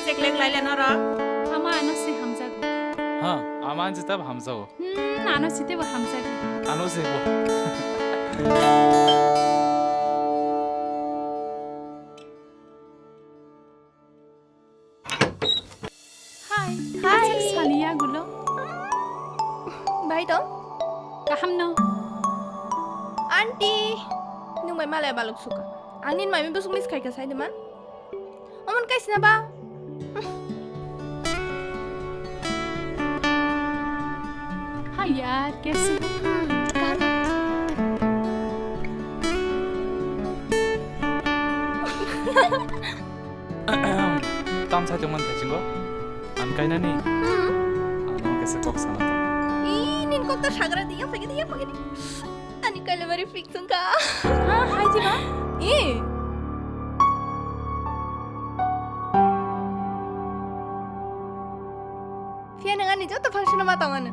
Check leg लाइले न र आमा आनसे हमजागो हाँ आमान जितब हमजाओ आनो सिते वो हमजागो आनो से वो हाय हाय सालिया गुलो Baik dong. kaham no Auntie, nung may malay balog suka. Anin may busuk mis kay kasay naman. Omon kay sinaba. हाँ यार कैसे हो 땀 살짝만 대신 거? 안 까이나니? 안 오겠어 꼭 사나 Inin kok to sagra dia pagi. Ani kay lebari fix ka. हाँ हाय जी बा Eh. Fian nga ni jota function na matangan.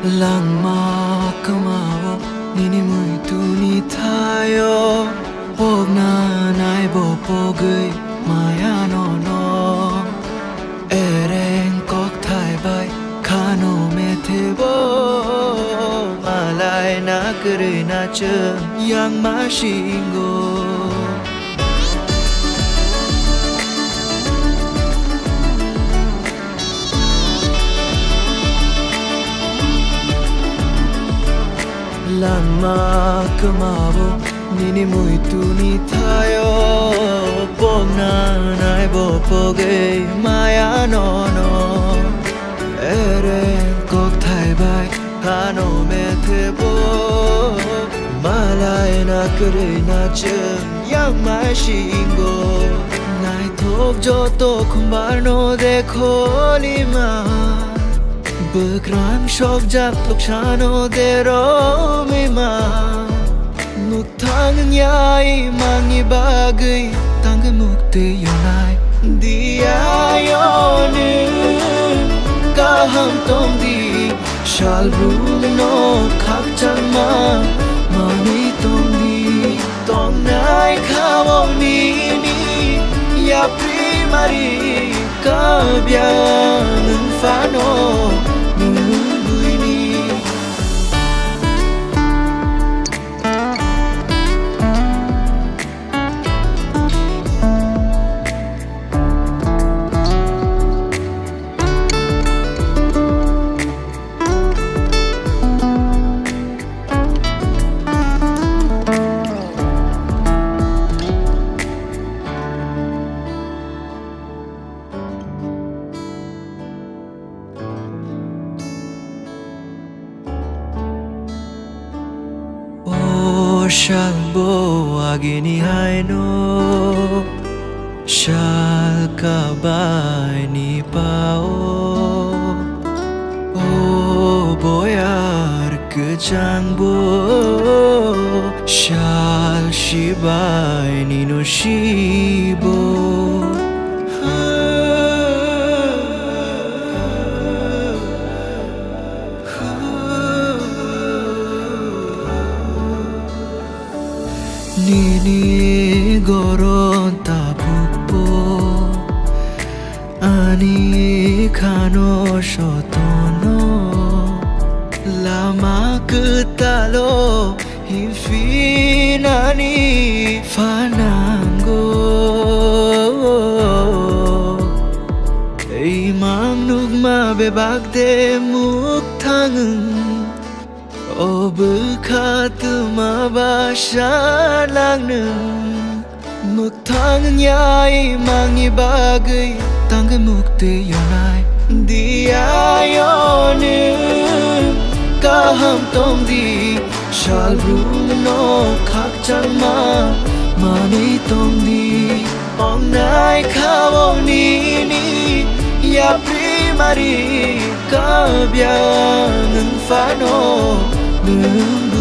Langma kamao nini muito ni tayo Pog na nai bo pogui maya no no Ereng kok thai bai kano me te bo Malay na kere na chung yang ma shingo Langma kamabo nini muito ni tayo Pog na nai bo poge maya no no Eren kok thai bai kano me te bo Malay na kere na chung yang mai shingo Nai thok joto khumbar no dekho lima Bergram shok jak lokshano dero mema Muktang nyai mangi bagai tangga mukti yonai Dia yonu kaham tom di Shal no khak chang ma mani tom di Tong nai khao ni ya primari kabyang fano Shall bo agini haino Shall kabai ni pao O boyar kejang bo Shall shibai ni no shibo Nini goron tabukpo Ani kano shotono Lama ketalo Infinani fanango Imang nugma bebagde muktangeng Obekatma basha langneng Muktang nyai mangi bagai tangga mukti yonai Dia yonu kaham tom di Shal no khak chang ma mani tom di Ong nai khao ni ya primari kabyang fano 눈